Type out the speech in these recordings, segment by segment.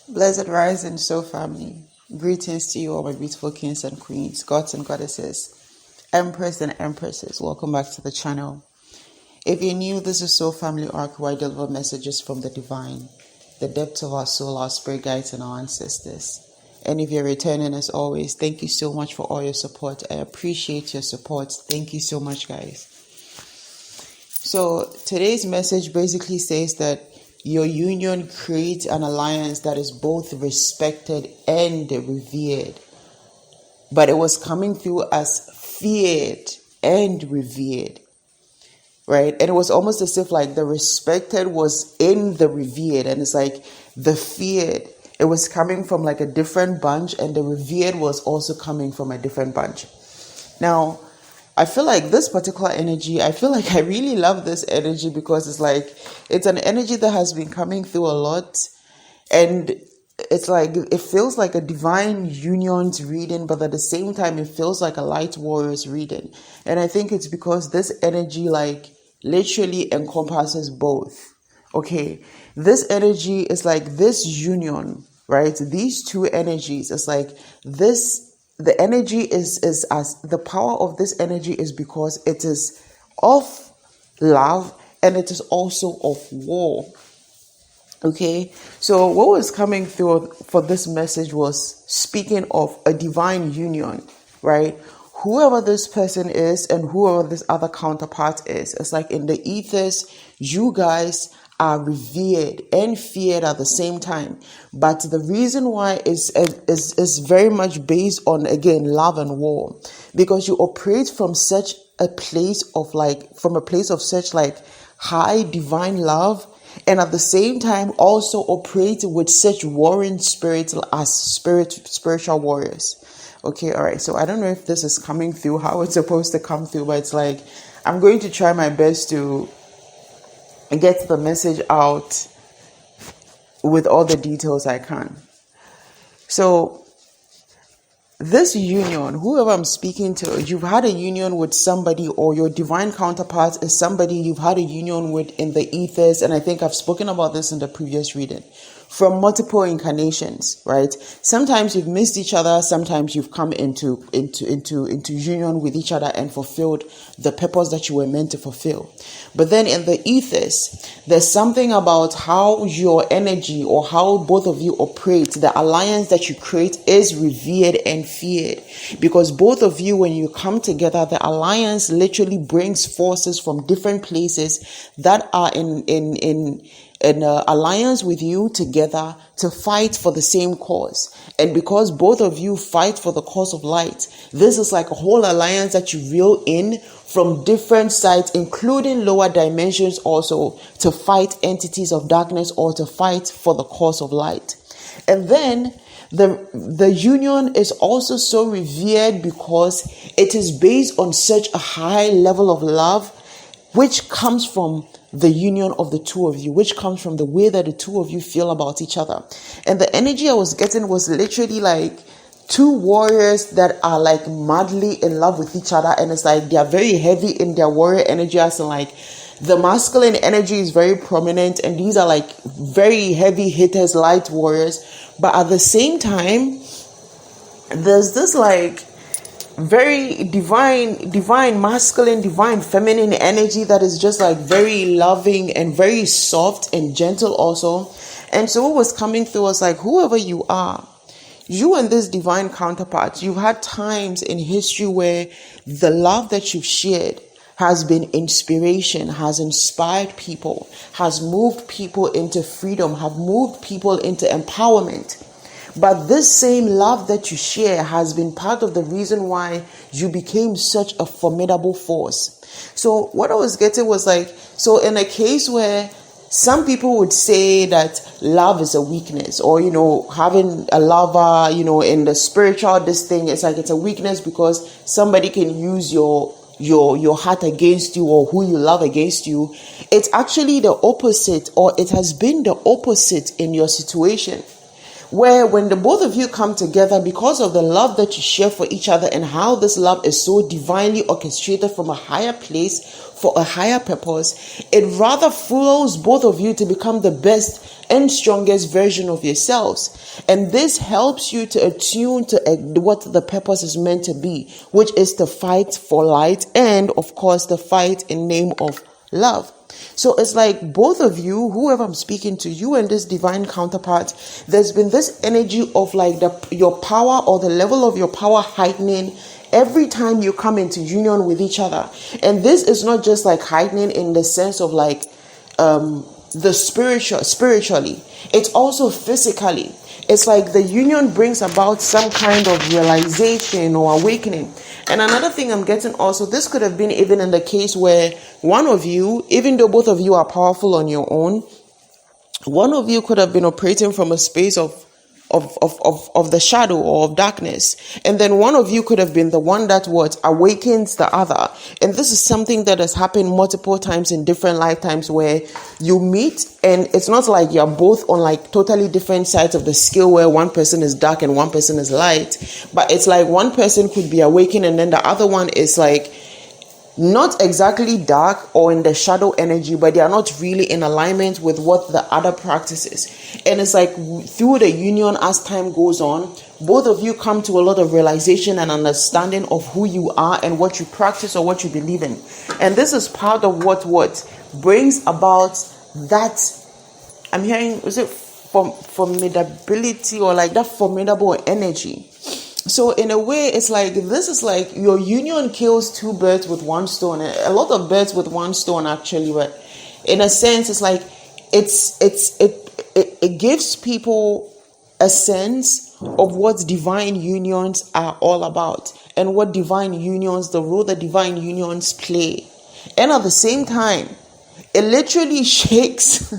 Blessed rising soul family. Greetings to you all my beautiful kings and queens, gods and goddesses, emperors and empresses. Welcome back to the channel. If you're new, this is Soul Family Oracle, where I deliver messages from the divine, the depths of our soul, our spirit guides and our ancestors. And if you're returning, as always, thank you so much for all your support. I appreciate your support. Thank you so much, guys. So today's message basically says that your union creates an alliance that is both respected and revered. But it was coming through as feared and revered, right? And it was almost as if like the respected was in the revered, and it's like the feared, it was coming from like a different bunch, and the revered was also coming from a different bunch. Now, I feel like this particular energy, I really love this energy because it's an energy that has been coming through a lot. And it's like, it feels like a divine union's reading, but at the same time, it feels like a light warrior's reading. And I think it's because this energy like literally encompasses both. Okay. This energy is like this union, right? These two energies, it's like this. The energy is as the power of this energy is because it is of love and it is also of war. Okay, so what was coming through for this message was speaking of a divine union, right? Whoever this person is and whoever this other counterpart is, it's like in the ethers, you guys are revered and feared at the same time. But the reason why is very much based on, again, love and war, because you operate from such a place of such like high divine love, and at the same time also operate with such warring spirits as spiritual warriors. Okay, all right. So I don't know if this is coming through how it's supposed to come through, but it's like I'm going to try my best to get the message out with all the details I can. So this union, whoever I'm speaking to, you've had a union with somebody, or your divine counterpart is somebody you've had a union with in the ethers. And I think I've spoken about this in the previous reading. From multiple incarnations, right? Sometimes you've missed each other. Sometimes you've come into union with each other and fulfilled the purpose that you were meant to fulfill. But then in the ethers, there's something about how your energy or how both of you operate. The alliance that you create is revered and feared, because both of you, when you come together, the alliance literally brings forces from different places that are in alliance with you together to fight for the same cause. And because both of you fight for the cause of light, this is like a whole alliance that you reel in from different sides, including lower dimensions also, to fight entities of darkness or to fight for the cause of light. And then the union is also so revered because it is based on such a high level of love, which comes from the union of the two of you, which comes from the way that the two of you feel about each other. And the energy I was getting was literally like two warriors that are like madly in love with each other. And it's like they are very heavy in their warrior energy, as in like the masculine energy is very prominent, and these are like very heavy hitters, light warriors. But at the same time, there's this like very divine masculine, divine feminine energy that is just like very loving and very soft and gentle also. And so what was coming through was like, whoever you are, you and this divine counterpart, you've had times in history where the love that you've shared has been inspiration, has inspired people, has moved people into freedom, have moved people into empowerment. But this same love that you share has been part of the reason why you became such a formidable force. So what I was getting was like, so in a case where some people would say that love is a weakness, or, having a lover, in the spiritual, this thing, it's like it's a weakness because somebody can use your heart against you, or who you love against you. It's actually the opposite, or it has been the opposite in your situation. where when the both of you come together, because of the love that you share for each other and how this love is so divinely orchestrated from a higher place for a higher purpose, it rather flows both of you to become the best and strongest version of yourselves. And this helps you to attune to what the purpose is meant to be, which is to fight for light and, of course, the fight in name of love. So it's like both of you, whoever I'm speaking to, you and this divine counterpart, there's been this energy of like your power or the level of your power heightening every time you come into union with each other. And this is not just like heightening in the sense of like the spiritually, it's also physically. It's like the union brings about some kind of realization or awakening. And another thing I'm getting also, this could have been even in the case where one of you, even though both of you are powerful on your own, one of you could have been operating from a space of the shadow or of darkness. And then one of you could have been the one that awakens the other. And this is something that has happened multiple times in different lifetimes where you meet and it's not like you're both on like totally different sides of the scale where one person is dark and one person is light. But it's like one person could be awakened and then the other one is like not exactly dark or in the shadow energy, but they are not really in alignment with what the other practices. And it's like through the union, as time goes on, both of you come to a lot of realization and understanding of who you are and what you practice or what you believe in. And this is part of what brings about that, I'm hearing, is it formidability or like that formidable energy? So in a way, it's like, this is like your union kills two birds with one stone. A lot of birds with one stone, actually. But in a sense, it's like, it gives people a sense of what divine unions are all about and what divine unions, the role that divine unions play. And at the same time, it literally shakes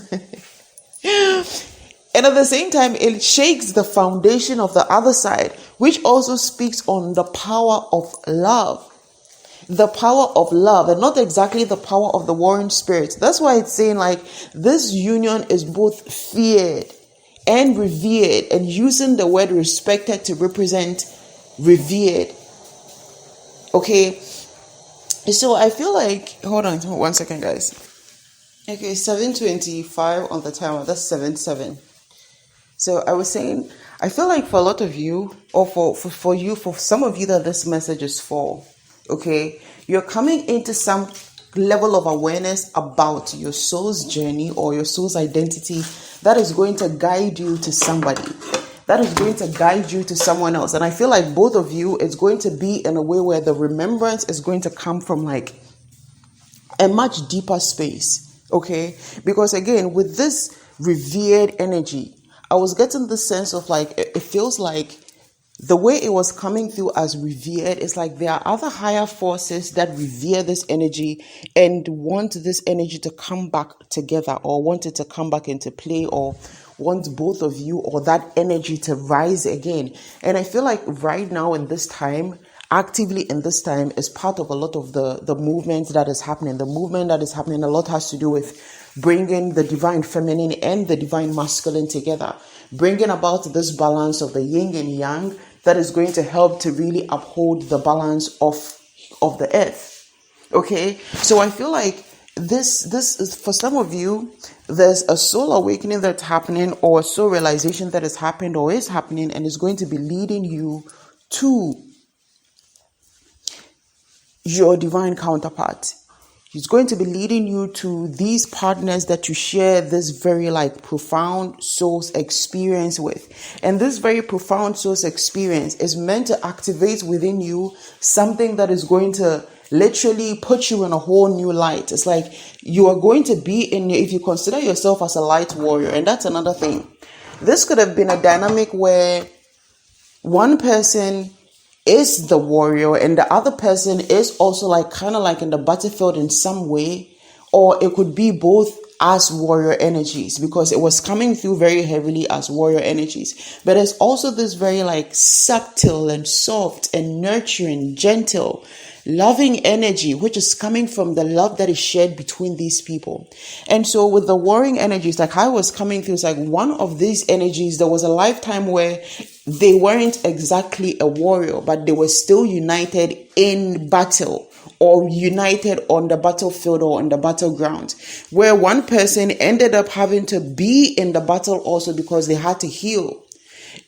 and at the same time, it shakes the foundation of the other side, which also speaks on the power of love. The power of love, and not exactly the power of the warring spirit. That's why it's saying like this union is both feared and revered, and using the word respected to represent revered. Okay. So I feel like, hold on 1 second, guys. Okay, 7:25 on the timer. That's 7:7. So I was saying, I feel like for a lot of you, or for you, for some of you that this message is for, okay, you're coming into some level of awareness about your soul's journey or your soul's identity that is going to guide you to somebody, that is going to guide you to someone else. And I feel like both of you, it's going to be in a way where the remembrance is going to come from like a much deeper space, okay? Because again, with this revered energy, I was getting the sense of like, it feels like the way it was coming through as revered is like there are other higher forces that revere this energy and want this energy to come back together, or want it to come back into play, or want both of you or that energy to rise again. And I feel like right now in this time, actively in this time, is part of a lot of the movement that is happening. The movement that is happening a lot has to do with bringing the divine feminine and the divine masculine together, bringing about this balance of the yin and yang that is going to help to really uphold the balance of the earth. Okay, so I feel like this is, for some of you, there's a soul awakening that's happening, or a soul realization that has happened or is happening, and is going to be leading you to your divine counterpart. He's going to be leading you to these partners that you share this very like profound soul's experience with. And this very profound soul's experience is meant to activate within you something that is going to literally put you in a whole new light. It's like you are going to be if you consider yourself as a light warrior, and that's another thing. This could have been a dynamic where one person is the warrior and the other person is also like kind of like in the battlefield in some way, or it could be both as warrior energies, because it was coming through very heavily as warrior energies. But there's also this very like subtle and soft and nurturing, gentle loving energy, which is coming from the love that is shared between these people. And so with the warring energies, like I was coming through, it's like one of these energies, there was a lifetime where they weren't exactly a warrior, but they were still united in battle, or united on the battlefield or on the battleground, where one person ended up having to be in the battle also because they had to heal.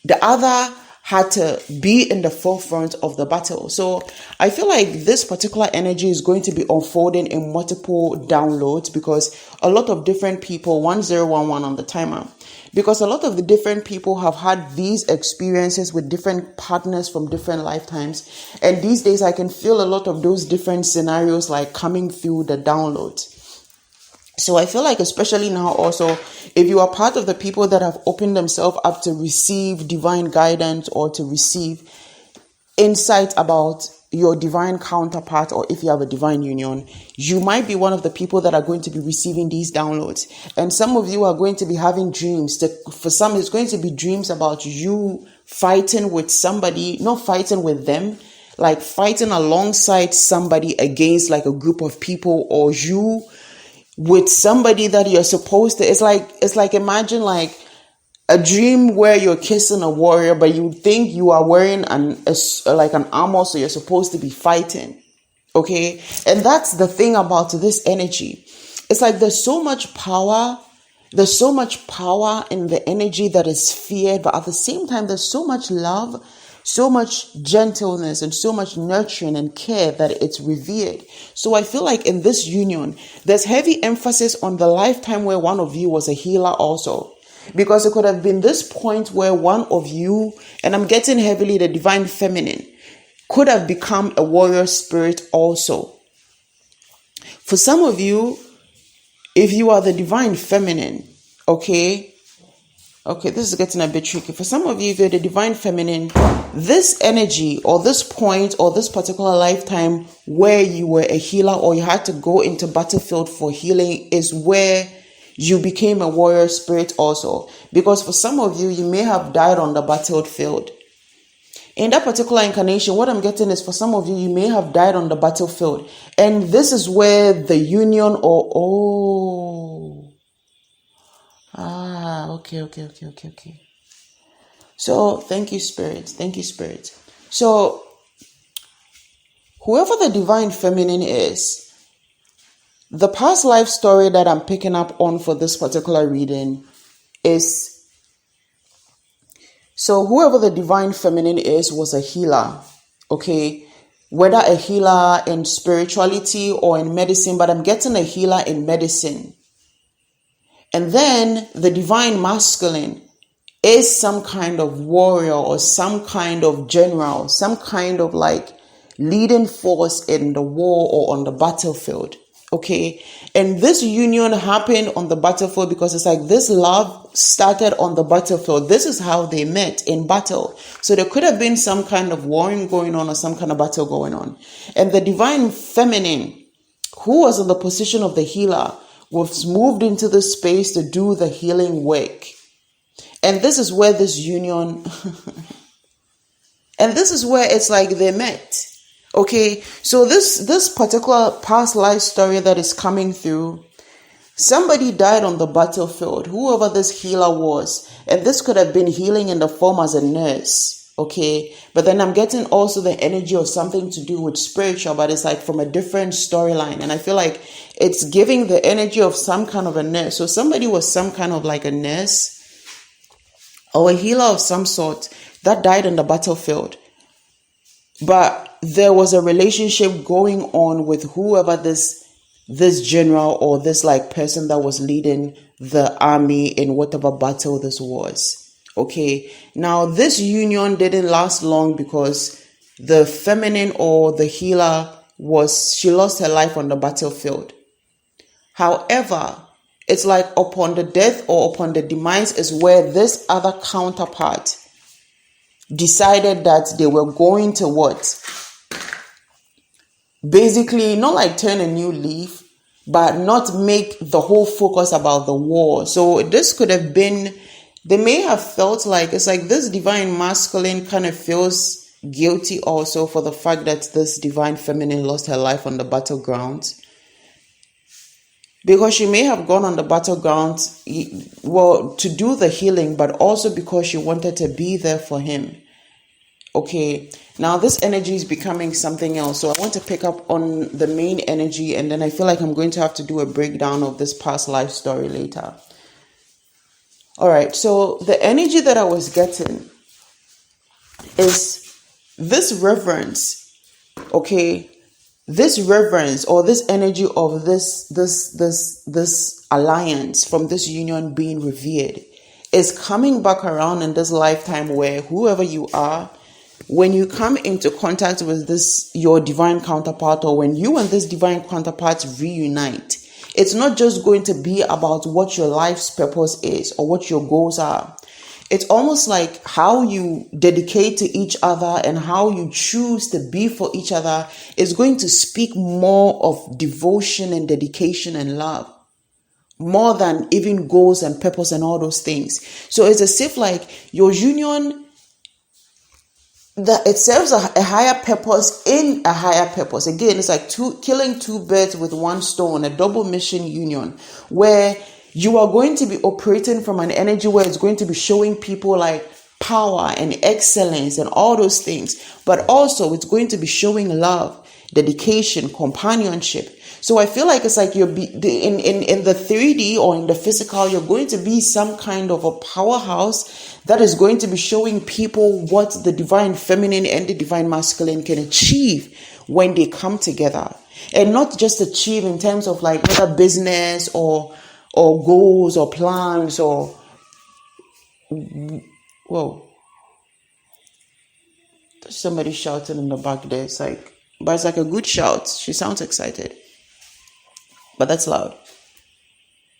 The other had to be in the forefront of the battle. So I feel like this particular energy is going to be unfolding in multiple downloads, because a lot of different people, 1011 on the timer, because a lot of the different people have had these experiences with different partners from different lifetimes. And these days I can feel a lot of those different scenarios like coming through the downloads. So I feel like, especially now also, if you are part of the people that have opened themselves up to receive divine guidance or to receive insight about your divine counterpart, or if you have a divine union, you might be one of the people that are going to be receiving these downloads. And some of you are going to be having dreams. For some, it's going to be dreams about you fighting with somebody, not fighting with them, like fighting alongside somebody against like a group of people, or you with somebody that you're supposed to. It's like imagine like a dream where you're kissing a warrior, but you think you are wearing an armor, so you're supposed to be fighting. Okay, and that's the thing about this energy. It's like there's so much power. There's so much power in the energy that is feared, but at the same time, there's so much love, so much gentleness, and so much nurturing and care that it's revered. So I feel like in this union, there's heavy emphasis on the lifetime where one of you was a healer also. Because it could have been this point where one of you, and I'm getting heavily the divine feminine, could have become a warrior spirit also. For some of you, if you are the divine feminine, okay, this is getting a bit tricky. For some of you, if you're the divine feminine, this energy or this point or this particular lifetime where you were a healer or you had to go into battlefield for healing is where you became a warrior spirit also. Because for some of you, you may have died on the battlefield. In that particular incarnation, what I'm getting is for some of you, you may have died on the battlefield. And this is where the union okay. So thank you, Spirit. So whoever the divine feminine is, the past life story that I'm picking up on for this particular reading is, so whoever the divine feminine is was a healer, okay? Whether a healer in spirituality or in medicine, but I'm getting a healer in medicine. And then the divine masculine is some kind of warrior or some kind of general, some kind of like leading force in the war or on the battlefield. Okay, and this union happened on the battlefield because it's like this love started on the battlefield. This is how they met, in battle. So there could have been some kind of warring going on or some kind of battle going on. And the divine feminine, who was in the position of the healer, was moved into the space to do the healing work. And this is where this union, and this is where it's like they met. Okay, so this particular past life story that is coming through, somebody died on the battlefield, whoever this healer was, and this could have been healing in the form as a nurse, okay? But then I'm getting also the energy of something to do with spiritual, but it's like from a different storyline, and I feel like it's giving the energy of some kind of a nurse. So somebody was some kind of like a nurse or a healer of some sort that died on the battlefield. But there was a relationship going on with whoever this general or this like person that was leading the army in whatever battle this was. Okay. Now this union didn't last long because the feminine or the healer she lost her life on the battlefield. However, it's like upon the death or upon the demise is where this other counterpart decided that they were going to what? Basically, not like turn a new leaf, but not make the whole focus about the war. So this could have been, they may have felt like, it's like this divine masculine kind of feels guilty also for the fact that this divine feminine lost her life on the battleground. Because she may have gone on the battleground, well, to do the healing, but also because she wanted to be there for him. Okay, now this energy is becoming something else. So I want to pick up on the main energy, and then I feel like I'm going to have to do a breakdown of this past life story later. All right, so the energy that I was getting is this reverence, okay? This reverence or this energy of this alliance from this union being revered is coming back around in this lifetime, where whoever you are, when you come into contact with this, your divine counterpart, or when you and this divine counterpart reunite, it's not just going to be about what your life's purpose is or what your goals are. It's almost like how you dedicate to each other and how you choose to be for each other is going to speak more of devotion and dedication and love, more than even goals and purpose and all those things. So it's as if like your union, that it serves a higher purpose in a higher purpose. Again, it's like killing two birds with one stone, a double mission union, where you are going to be operating from an energy where it's going to be showing people like power and excellence and all those things. But also it's going to be showing love, dedication, companionship. So I feel like it's like you're in the 3D or in the physical, you're going to be some kind of a powerhouse that is going to be showing people what the divine feminine and the divine masculine can achieve when they come together. And not just achieve in terms of like whether business or goals or plans or whoa, there's somebody shouting in the back there. It's like a good shout. She sounds excited, but that's loud.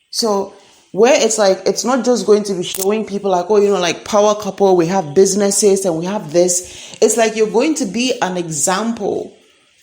So where it's like, it's not just going to be showing people like, oh, like power couple, we have businesses and we have this. It's like you're going to be an example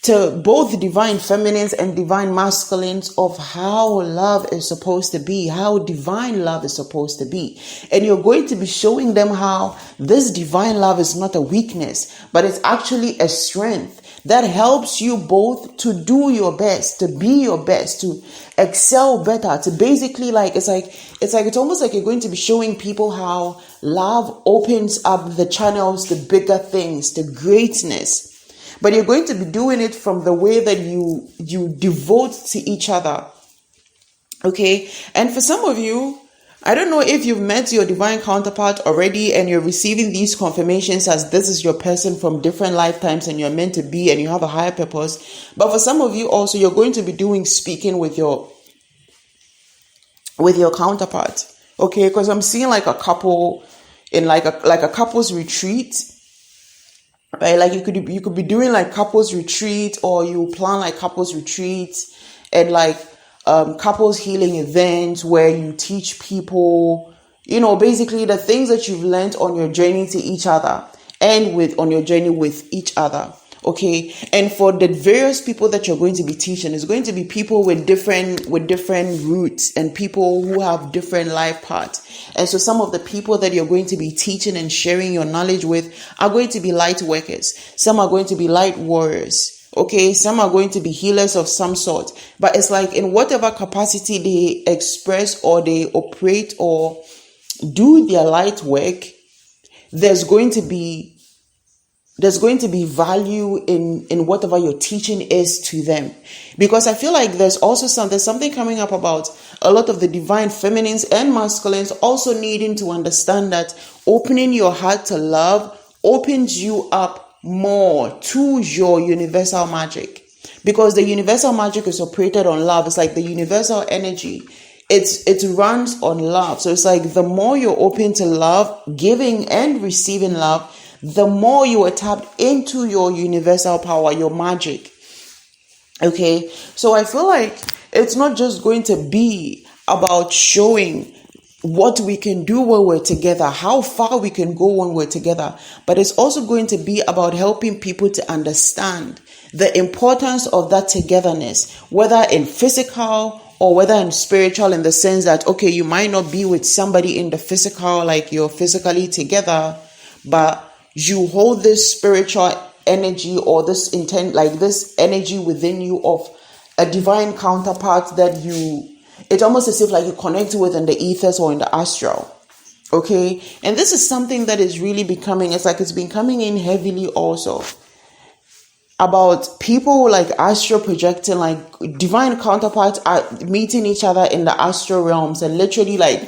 to both divine feminines and divine masculines of how love is supposed to be, how divine love is supposed to be. And you're going to be showing them how this divine love is not a weakness, but it's actually a strength that helps you both to do your best, to be your best, to excel better, to basically it's almost like you're going to be showing people how love opens up the channels to bigger things, to greatness. But you're going to be doing it from the way that you devote to each other. Okay? And for some of you, I don't know if you've met your divine counterpart already and you're receiving these confirmations as this is your person from different lifetimes and you're meant to be and you have a higher purpose. But for some of you also, you're going to be doing speaking with your counterpart. Okay? Because I'm seeing like a couple in like a couple's retreat. Right, like you could be doing like couples retreat, or you plan like couples retreats and like couples healing events where you teach people, basically the things that you've learned on your journey to each other and on your journey with each other. Okay, and for the various people that you're going to be teaching, it's going to be people with different roots and people who have different life paths. And so some of the people that you're going to be teaching and sharing your knowledge with are going to be light workers. Some are going to be light warriors. Okay, some are going to be healers of some sort. But it's like in whatever capacity they express or they operate or do their light work, there's going to be value in whatever your teaching is to them. Because I feel like there's something coming up about a lot of the divine feminines and masculines also needing to understand that opening your heart to love opens you up more to your universal magic. Because the universal magic is operated on love. It's like the universal energy. It runs on love. So it's like the more you're open to love, giving and receiving love, the more you are tapped into your universal power, your magic. Okay, so I feel like it's not just going to be about showing what we can do when we're together, how far we can go when we're together, but it's also going to be about helping people to understand the importance of that togetherness, whether in physical or whether in spiritual, in the sense that, okay, you might not be with somebody in the physical, like you're physically together, but you hold this spiritual energy or this intent, like this energy within you of a divine counterpart that it's almost as if like you connect with in the ethers or in the astral. Okay. And this is something that is really becoming, it's been coming in heavily also about people like astral projecting, like divine counterparts are meeting each other in the astral realms and literally like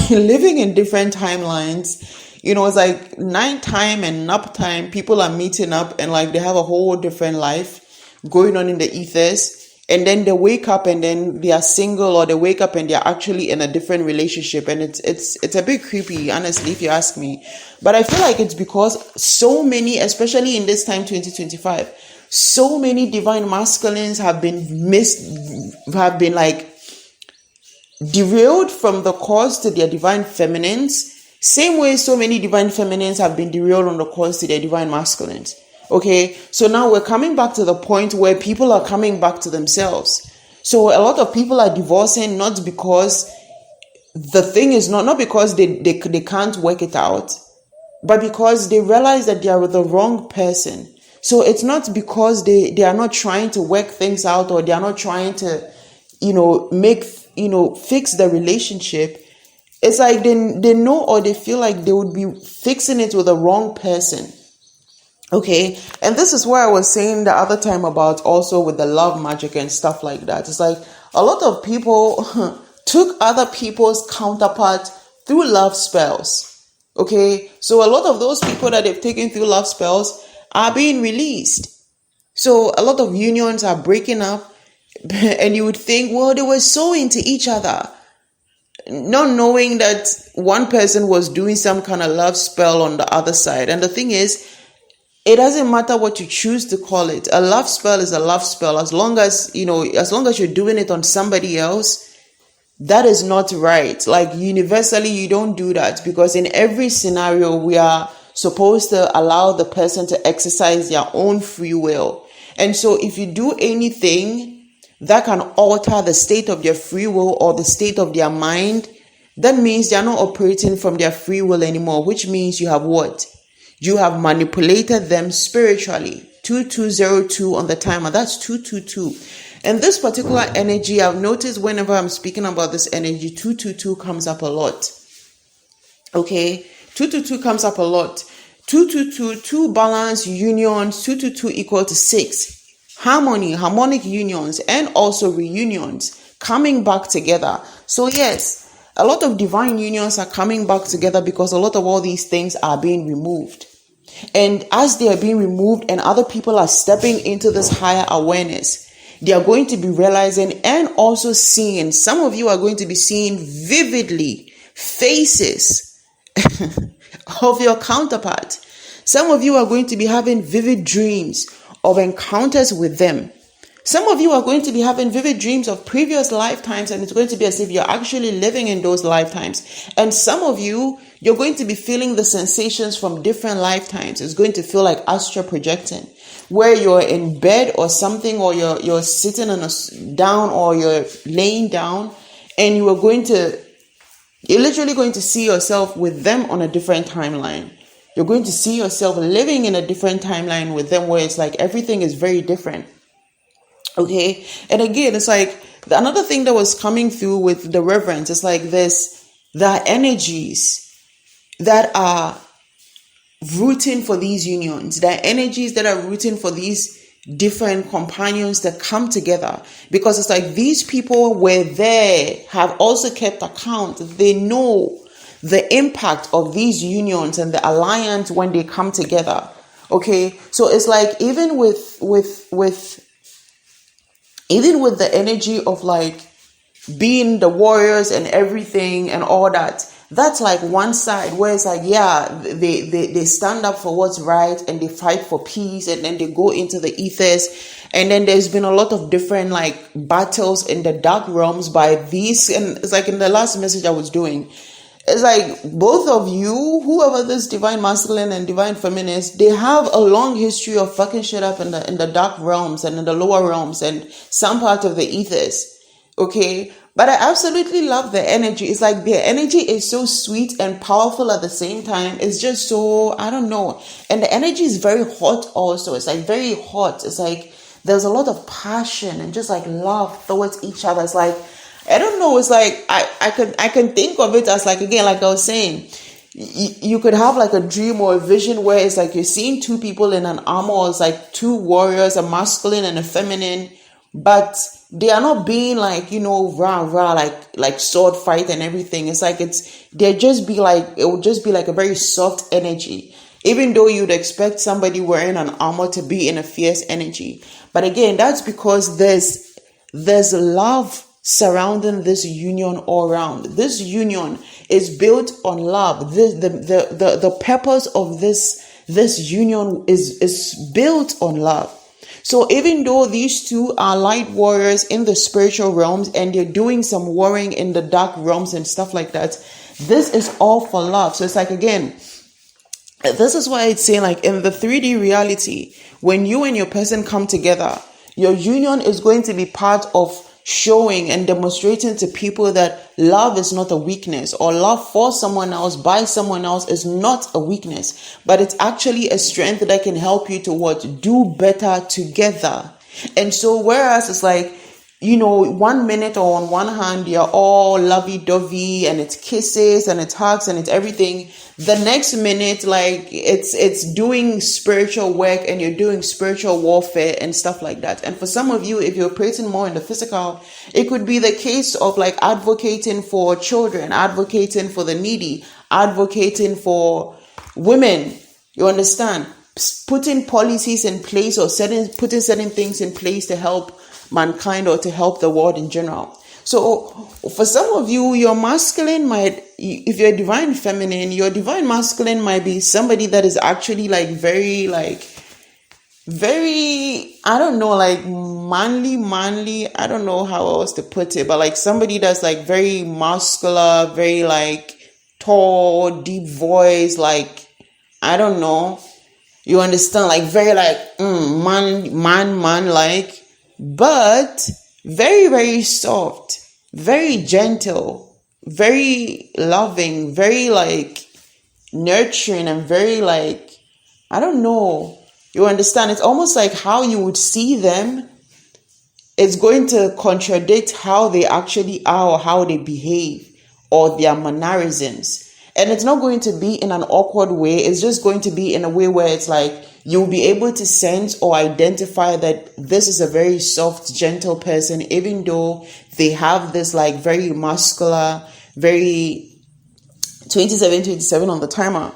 living in different timelines. It's like nighttime and nap time. People are meeting up and like they have a whole different life going on in the ethers. And then they wake up and then they are single, or they wake up and they're actually in a different relationship. And it's a bit creepy, honestly, if you ask me. But I feel like it's because so many, especially in this time, 2025, so many divine masculines have been like derailed from the course to their divine feminines. Same way so many divine feminines have been derailed on the course to their divine masculines. Okay, so now we're coming back to the point where people are coming back to themselves. So a lot of people are divorcing not because the thing is not because they can't work it out, but because they realize that they are with the wrong person. So it's not because they are not trying to work things out, or they are not trying to, fix the relationship. It's like they know, or they feel like they would be fixing it with the wrong person. Okay, and this is where I was saying the other time about also with the love magic and stuff like that. It's like a lot of people took other people's counterpart through love spells. Okay, so a lot of those people that they've taken through love spells are being released. So a lot of unions are breaking up, and you would think, well, they were so into each other, not knowing that one person was doing some kind of love spell on the other side. And the thing is, it doesn't matter what you choose to call it. A love spell is a love spell. As long as you're doing it on somebody else, that is not right. Like universally, you don't do that, because in every scenario, we are supposed to allow the person to exercise their own free will. And so if you do anything that can alter the state of their free will or the state of their mind, that means they're not operating from their free will anymore, which means you have what? You have manipulated them spiritually. 2202 on the timer. That's 222. And this particular energy, I've noticed whenever I'm speaking about this energy, 222 comes up a lot. Okay? 222 comes up a lot. 222, two balance unions, 222 equal to 6. Harmony, harmonic unions, and also reunions coming back together. So yes, a lot of divine unions are coming back together because a lot of all these things are being removed. And as they are being removed and other people are stepping into this higher awareness, they are going to be realizing and also seeing. Some of you are going to be seeing vividly faces of your counterpart. Some of you are going to be having vivid dreams of encounters with them. Some of you are going to be having vivid dreams of previous lifetimes, and it's going to be as if you're actually living in those lifetimes. And some of you, you're going to be feeling the sensations from different lifetimes. It's going to feel like astral projecting, where you're in bed or something, or you're sitting down, or you're laying down, and you're literally going to see yourself with them on a different timeline. You're going to see yourself living in a different timeline with them, where it's like everything is very different. Okay. And again, it's like another thing that was coming through with the Reverend is like this, the energies that are rooting for these unions, the energies that are rooting for these different companions that come together, because it's like these people were there, have also kept account. They know the impact of these unions and the alliance when they come together. Okay. So it's like, even with the energy of like being the warriors and everything and all that, that's like one side where it's like, yeah, they stand up for what's right and they fight for peace, and then they go into the ethers. And then there's been a lot of different like battles in the dark realms by these. And it's like in the last message I was doing, it's like both of you, whoever this divine masculine and divine feminist, they have a long history of fucking shit up in the dark realms and in the lower realms and some part of the ethers. Okay. But I absolutely love the energy. It's like their energy is so sweet and powerful at the same time. It's just so, I don't know. And the energy is very hot also. It's like very hot. It's like there's a lot of passion and just like love towards each other. It's like, I don't know. It's like, I can think of it as like, again, like I was saying, you could have like a dream or a vision where it's like you're seeing two people in an armor, or it's like two warriors, a masculine and a feminine, but they are not being like, rah rah, like sword fight and everything. It's like it would just be like a very soft energy, even though you'd expect somebody wearing an armor to be in a fierce energy. But again, that's because there's love surrounding this union all around. This union is built on love. The purpose of this union is built on love. So even though these two are light warriors in the spiritual realms and they're doing some warring in the dark realms and stuff like that, this is all for love. So it's like, again, this is why it's saying like in the 3D reality, when you and your person come together, your union is going to be part of showing and demonstrating to people that love is not a weakness, or love for someone else by someone else is not a weakness, but it's actually a strength that can help you to do better together. And so whereas it's like, 1 minute or on one hand, you're all lovey-dovey and it's kisses and it's hugs and it's everything. The next minute, like it's doing spiritual work and you're doing spiritual warfare and stuff like that. And for some of you, if you're operating more in the physical, it could be the case of like advocating for children, advocating for the needy, advocating for women. You understand? Putting policies in place or putting certain things in place to help mankind or to help the world in general. So for some of you, your masculine if you're divine feminine, your divine masculine might be somebody that is actually like very, I don't know, like manly. I don't know how else to put it, but like somebody that's like very muscular, very like tall, deep voice, like, I don't know. You understand? Like very like man like, but very, very soft, very gentle, very loving, very like nurturing, and very like, I don't know. You understand? It's almost like how you would see them, it's going to contradict how they actually are or how they behave or their mannerisms. And it's not going to be in an awkward way. It's just going to be in a way where it's like you'll be able to sense or identify that this is a very soft, gentle person, even though they have this like very muscular, very 27 on the timer.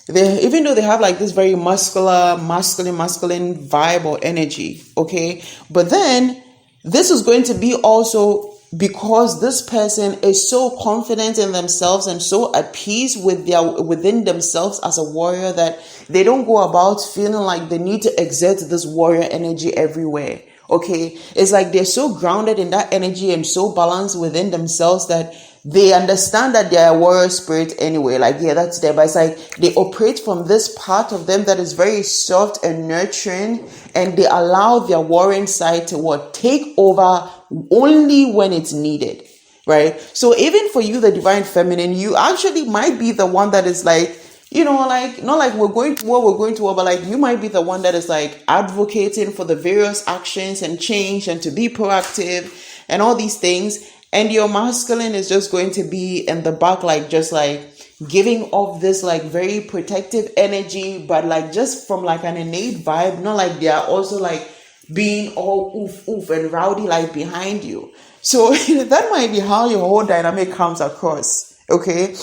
Even though they have like this very muscular, masculine vibe or energy, okay? But then this is going to be also because this person is so confident in themselves and so at peace within themselves as a warrior that they don't go about feeling like they need to exert this warrior energy everywhere. Okay, it's like they're so grounded in that energy and so balanced within themselves that they understand that they are a warrior spirit anyway. Like, yeah, that's there. But it's like they operate from this part of them that is very soft and nurturing, and they allow their warring side to take over only when it's needed, right? So even for you, the divine feminine, you actually might be the one that is like, like, not like we're going to war, but like you might be the one that is like advocating for the various actions and change and to be proactive and all these things. And your masculine is just going to be in the back, like just like giving off this like very protective energy, but like just from like an innate vibe, not like they are also like being all oof and rowdy like behind you. So that might be how your whole dynamic comes across, okay?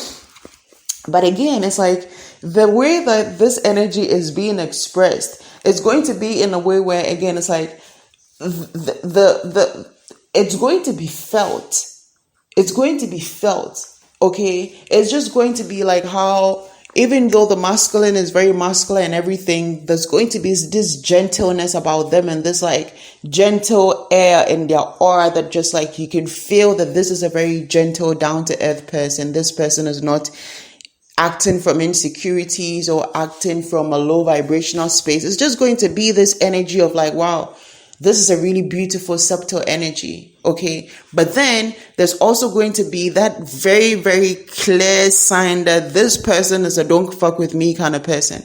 But again, it's like the way that this energy is being expressed is going to be in a way where, again, it's like it's going to be felt. It's going to be felt, okay? It's just going to be like how, even though the masculine is very masculine and everything, there's going to be this gentleness about them and this like gentle air in their aura that just like you can feel that this is a very gentle, down-to-earth person. This person is not acting from insecurities or acting from a low vibrational space. It's just going to be this energy of like, wow, This is a really beautiful, subtle energy, okay? But then there's also going to be that very, very clear sign that this person is a don't fuck with me kind of person.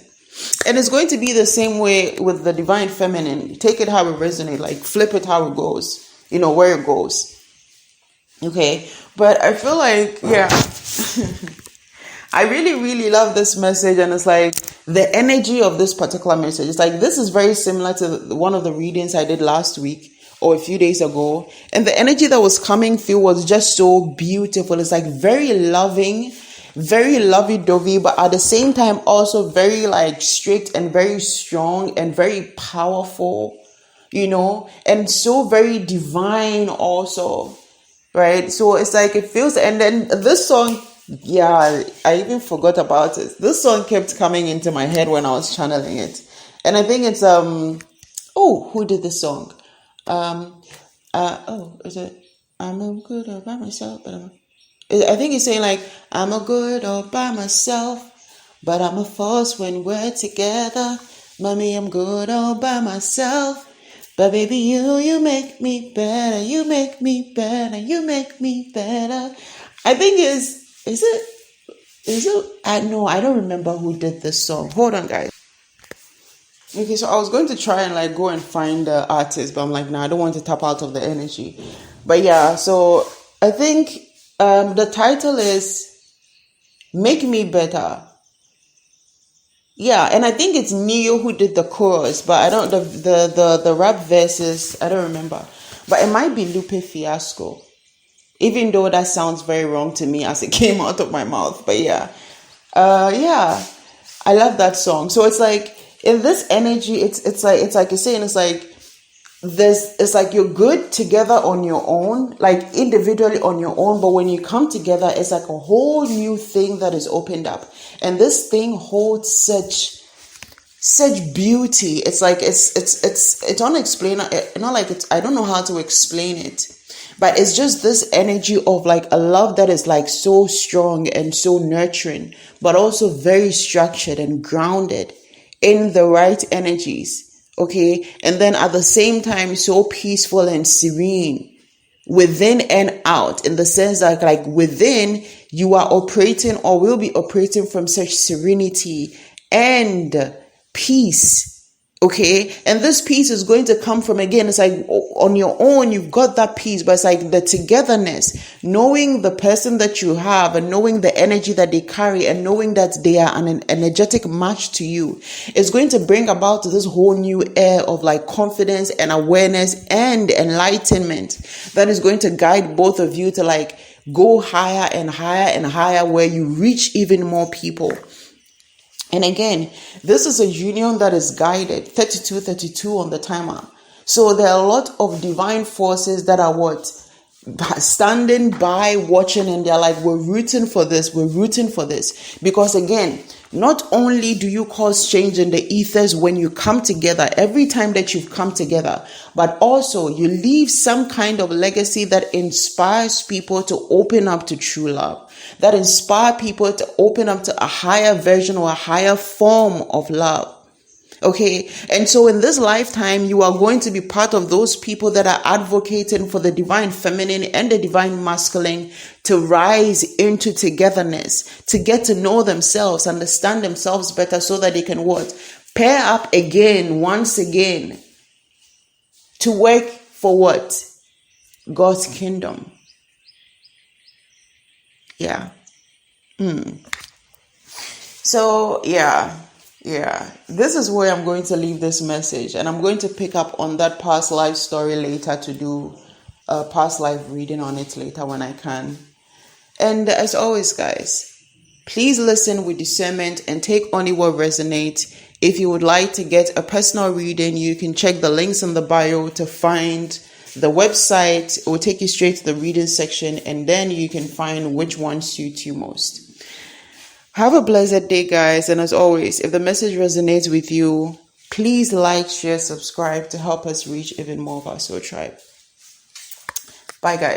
And it's going to be the same way with the divine feminine. Take it how it resonates, like flip it how it goes, where it goes. Okay, but I feel like, I really, really love this message. And it's like the energy of this particular message. It's like, this is very similar to one of the readings I did last week or a few days ago. And the energy that was coming through was just so beautiful. It's like very loving, very lovey-dovey, but at the same time also very like strict and very strong and very powerful, and so very divine also. Right, so it's like it feels, and then this song, I even forgot about it. This song kept coming into my head when I was channeling it, and I think it's who did this song? Is it I'm a good all by myself, but I think it's saying like I'm a good all by myself, but I'm a force when we're together. Mommy, I'm good all by myself. But baby, you make me better, you make me better, you make me better. I think is it? I don't remember who did this song. Hold on, guys. Okay, so I was going to try and like go and find the artist, but I'm like, I don't want to tap out of the energy. But yeah, so I think the title is Make Me Better. Yeah, and I think it's Neo who did the chorus, but I don't the rap verses, I don't remember. But it might be Lupe Fiasco. Even though that sounds very wrong to me as it came out of my mouth. But yeah. I love that song. So it's like in this energy, it's like you're saying, it's like you're good together on your own, like individually on your own, but when you come together, it's like a whole new thing that is opened up. And this thing holds such beauty. It's like it's unexplainable. Not like it's, I don't know how to explain it, but it's just this energy of like a love that is like so strong and so nurturing, but also very structured and grounded in the right energies. Okay, and then at the same time, so peaceful and serene within and out, in the sense that like within you are operating or will be operating from such serenity and peace. Okay, and this peace is going to come from, again, it's like on your own, you've got that peace, but it's like the togetherness, knowing the person that you have and knowing the energy that they carry and knowing that they are an energetic match to you is going to bring about this whole new air of like confidence and awareness and enlightenment that is going to guide both of you to like go higher and higher and higher, where you reach even more people. And again, this is a union that is guided 32 on the timer. So there are a lot of divine forces that are standing by, watching, and they're like, we're rooting for this. Because again, not only do you cause change in the ethers when you come together, every time that you've come together, but also you leave some kind of legacy that inspires people to open up to true love, that inspire people to open up to a higher version or a higher form of love. Okay, and so in this lifetime, you are going to be part of those people that are advocating for the divine feminine and the divine masculine to rise into togetherness, to get to know themselves, understand themselves better, so that they can pair up again, once again, to work for what? God's kingdom. Yeah. So, yeah, this is where I'm going to leave this message, and I'm going to pick up on that past life story later to do a past life reading on it later when I can. And as always, guys, please listen with discernment and take only what resonates. If you would like to get a personal reading, you can check the links in the bio to find the website. It will take you straight to the reading section, and then you can find which one suits you most. Have a blessed day, guys. And as always, if the message resonates with you, please like, share, subscribe to help us reach even more of our soul tribe. Bye, guys.